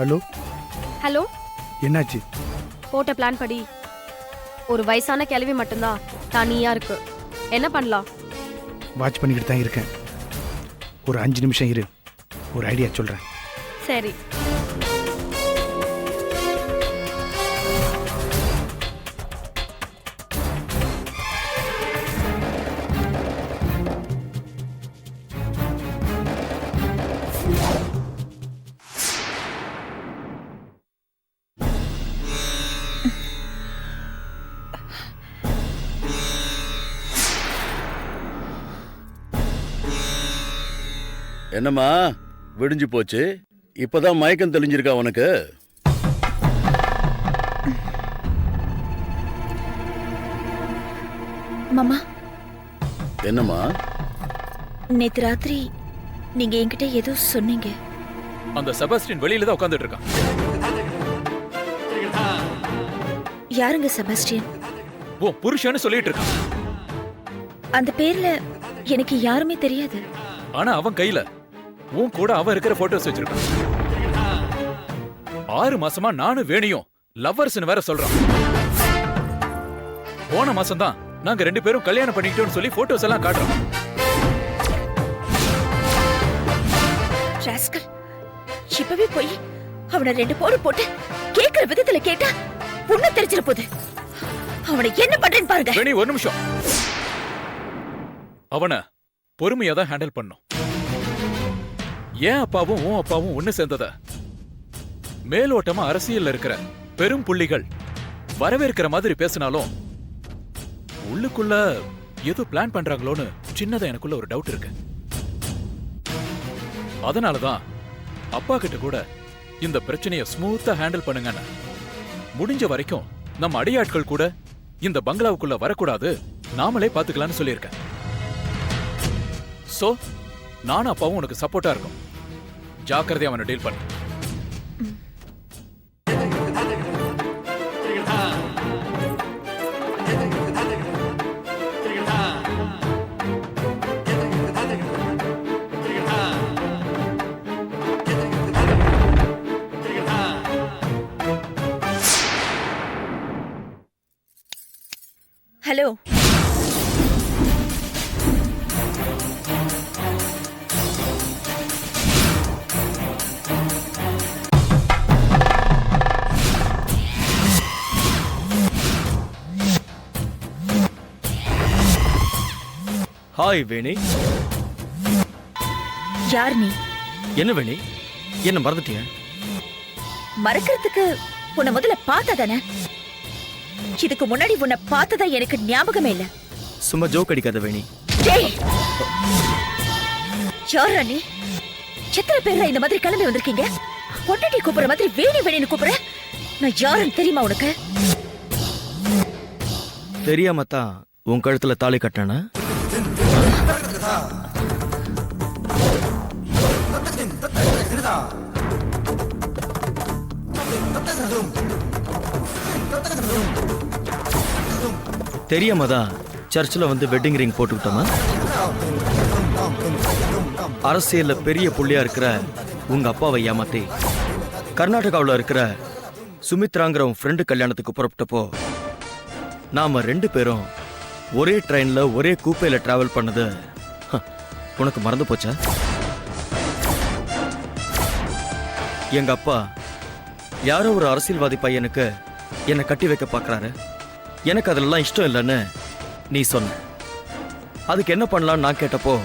Hello hello. என்னாச்சு? போட்ட plan படி ஒரு வயசான கிழவி மட்டும்தான் தனியா இருக்கு. என்ன பண்ணலாம்? வாட்ச் பண்ணிக்கிட்டு தான் இருக்கேன். ஒரு 5 நிமிஷம் இரு, ஒரு ஐடியா சொல்கிறேன். சரி. என்னம்மா விடிஞ்சு போச்சு, இப்பதான் மயக்கம் தெளிஞ்சிருக்கா உனக்கு? மாமா, என்னம்மா? நேத்து ராத்திரி நீங்க என்கிட்ட ஏதோ சொன்னீங்க. அந்த செபாஸ்டியன் வெளியில தான் உட்கார்ந்துட்டு இருக்கான். யாருங்க செபாஸ்டியன்? ஓ புருஷன்னு சொல்லிட்டு இருக்கான். அந்த பேர்ல எனக்கு யாருமே தெரியாது. ஆனா அவன் கையில உன் கூட அவன் இருக்கிற போட்டோஸ் வச்சிருக்கான். 6 மாசமா நானும் வேணியும் லவ்வர்ஸ்னு வேற சொல்றான். போன மாசம் தான் நாங்க 2 பேரும் கல்யாணம் பண்ணிக்கிட்டோம்னு சொல்லி போட்டோஸ் எல்லாம் காட்டுறோம். ராஸ்கல், இப்பவே போய் அவனை 2 போடு போட்டு கேக்குற விதத்துல கேட்டா பொண்ணு தெரிஞ்சிட போகுது. அவனை என்ன பண்றேன்னு பாருங்க. வேணி ஒரு நிமிஷம். அவனை பொறுமையா தான் ஹேண்டில் பண்ணும். ஏன் அப்பாவும் உன் அப்பாவும் ஒண்ணு சேர்ந்தத மேலோட்டமா அரசியல்ல இருக்கிற பெரும் புள்ளிகள் வரவேற்கிற மாதிரி பேசினாலும் உள்ளுக்குள்ள ஏதோ பிளான் பண்றாங்களோன்னு சின்னதா எனக்குள்ள ஒரு டவுட் இருக்கு. அதனாலதான் அப்பா கிட்ட கூட இந்த பிரச்சனைய ஸ்மூத்தா ஹேண்டில் பண்ணுங்கன்னு, முடிஞ்ச வரைக்கும் நம்ம அடியாட்கள் கூட இந்த பங்களாவுக்குள்ள வரக்கூடாது, நாமளே பாத்துக்கலாம்னு சொல்லியிருக்கேன். சோ நானும் அப்பாவும் உனக்கு சப்போர்ட்டா இருக்கும். ஜாக்கிரதையா அவனை டீல் பண்ணு. ஹலோ, ஹாய் வேணி. யார் நீ? என்ன வேணி, என்ன மறந்துட்டியா? மறக்கிறதுக்கு உன்னை முதல்ல பார்த்தா தானே. இதுக்கு முன்னாடி உன்னை பார்த்ததா எனக்கு ஞாபகமே இல்ல. சும்மா ஜோக் அடிக்காத வேணி. டேய், யாரா நீ? எத்தனை பேர் இந்த மாதிரி கிளம்பி வந்திருக்கீங்க? பொண்டாட்டி கூப்பிடுற மாதிரி வேணி வேணின்னு கூப்பிடுற? நான் யாருன்னு தெரியுமா உனக்கு? தெரியாம தான் உன் கழுத்துல தாலி கட்டினா? தெரியாம தான் சர்ச்சில் வந்து வெட்டிங் ரிங் போட்டுக்கிட்டோமா? அரசியல்ல பெரிய புள்ளியா இருக்கிற உங்க அப்பாவை ஏமாத்தி கர்நாடகாவில் இருக்கிற சுமித்ராங்கிற உன் ஃப்ரெண்டு கல்யாணத்துக்கு புறப்பட்டப்போ நாம 2 பேரும் ஒரே ட்ரெயின்ல ஒரே கூப்பையில டிராவல் பண்ணது உனக்கு மறந்து போச்சா? எங்க அப்பா யாரோ ஒரு அரசியல்வாதி பையனுக்கு என்னை கட்டி வைக்க பார்க்கறாரு, எனக்கு அதெல்லாம் இஷ்டம் இல்லைன்னு நீ சொன்ன. அதுக்கு என்ன பண்ணலான்னு நான் கேட்டப்போ,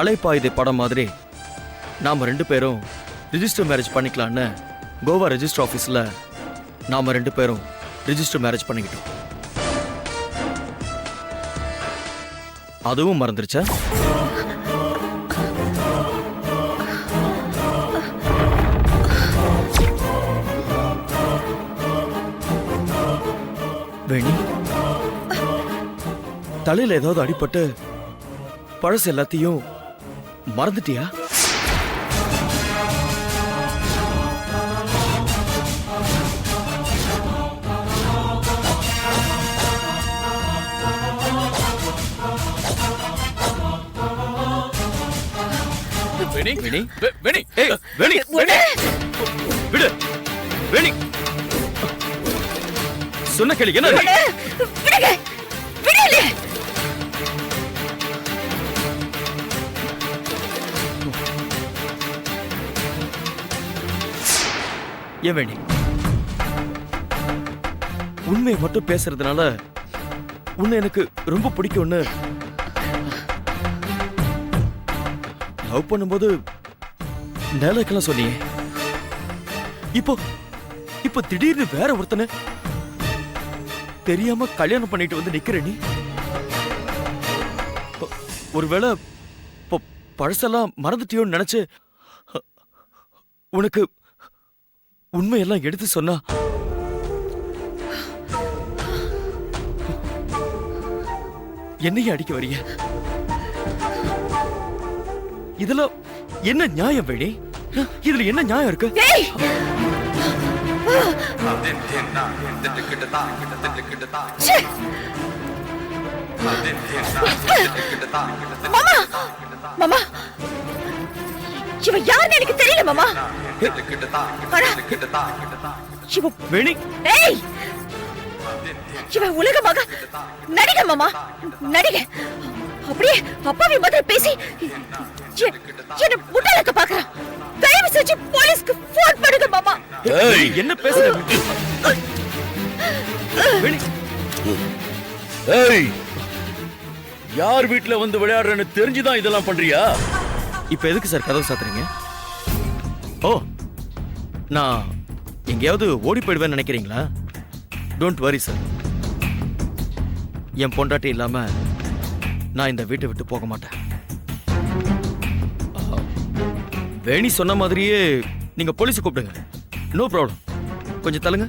அலைப்பாயுதை படம் மாதிரி நாம 2 பேரும் ரிஜிஸ்டர் மேரேஜ் பண்ணிக்கலான்னு கோவா ரெஜிஸ்டர் ஆஃபீஸில் நாம 2 பேரும் ரிஜிஸ்டர் மேரேஜ் பண்ணிக்கிட்டோம். அதுவும் மறந்துருச்சா? வேணி, தலையில ஏதாவது அடிபட்டு பழசு எல்லாத்தையும் மறந்துட்டியா? வேணி, வேணி வேணி ஏய் வேணி உன்னை விடு வேணி சொன்ன கேளு என்ன விடுங்க விடல ஏன் வேணி உண்மையை மட்டும் பேசுறதுனால உன்னை எனக்கு ரொம்ப பிடிக்கும்னு லவ் பண்ணும்போது நேலக்கெல்லாம் சொன்னியே இப்போ இப்போ திடீர்னு வேற ஒருத்தனை தெரியாம கல்யாணம் பண்ணிட்டு வந்து நிக்கிற நீ ஒருவேளை பழசெல்லாம் மறந்துட்டியோன்னு நினைச்சு உனக்கு உண்மையெல்லாம் எடுத்து சொன்னா என்னையும் அடிக்க வரீங்க இதுல என்ன நியாயம் வேணி இதுல என்ன நியாயம் இருக்கு ஏய் ச்சே! மாமா மாமா இவ யாருன்னு எனக்கு தெரியல மாமா ஆனா, இவ வேணி ஏய் இவ உலகமாக நடிகை மாமா நடிகை அப்படியே அப்பாவி மாதிரி பேசி என்ன முட்டாளக்க பாக்குறான் தயவு செஞ்சு போலீஸ்க்கு போன் பண்ணுங்க மாமா ஏய் என்ன பேசுற வேணி ஏய் யார் வீட்ல வந்து விளையாடுறேன்னு தெரிஞ்சுதான் இதெல்லாம் பண்றியா? இப்ப எதுக்கு சார் கதவு சாத்துறீங்க? ஓ நான் எங்கேயாவது ஓடி போயிடுவேன்னு நினைக்கிறீங்களா? டோன்ட் வரி சார், என் பொண்டாட்டி இல்லாம நான் இந்த வீட்டை விட்டு போக மாட்டேன். வேணி சொன்ன மாதிரியே நீங்க போலீஸை கூப்பிடுங்க, நோ ப்ராப்ளம். கொஞ்சம் தள்ளுங்க.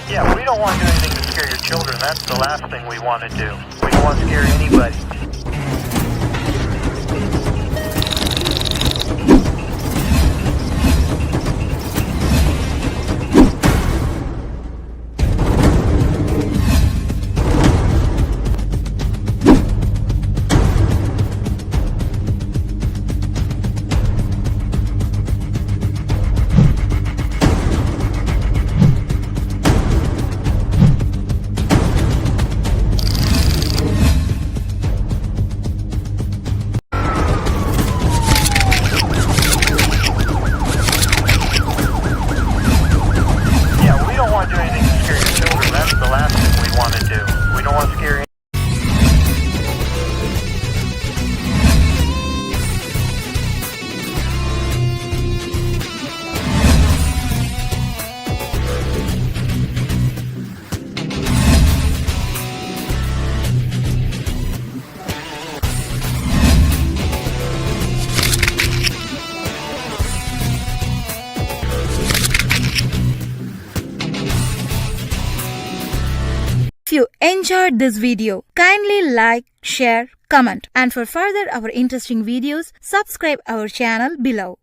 Yeah, we don't want to do anything to scare your children. That's the last thing we want to do. We don't want to scare anybody. you enjoyed this video, kindly like, share, comment, and for further our interesting videos, subscribe our channel below.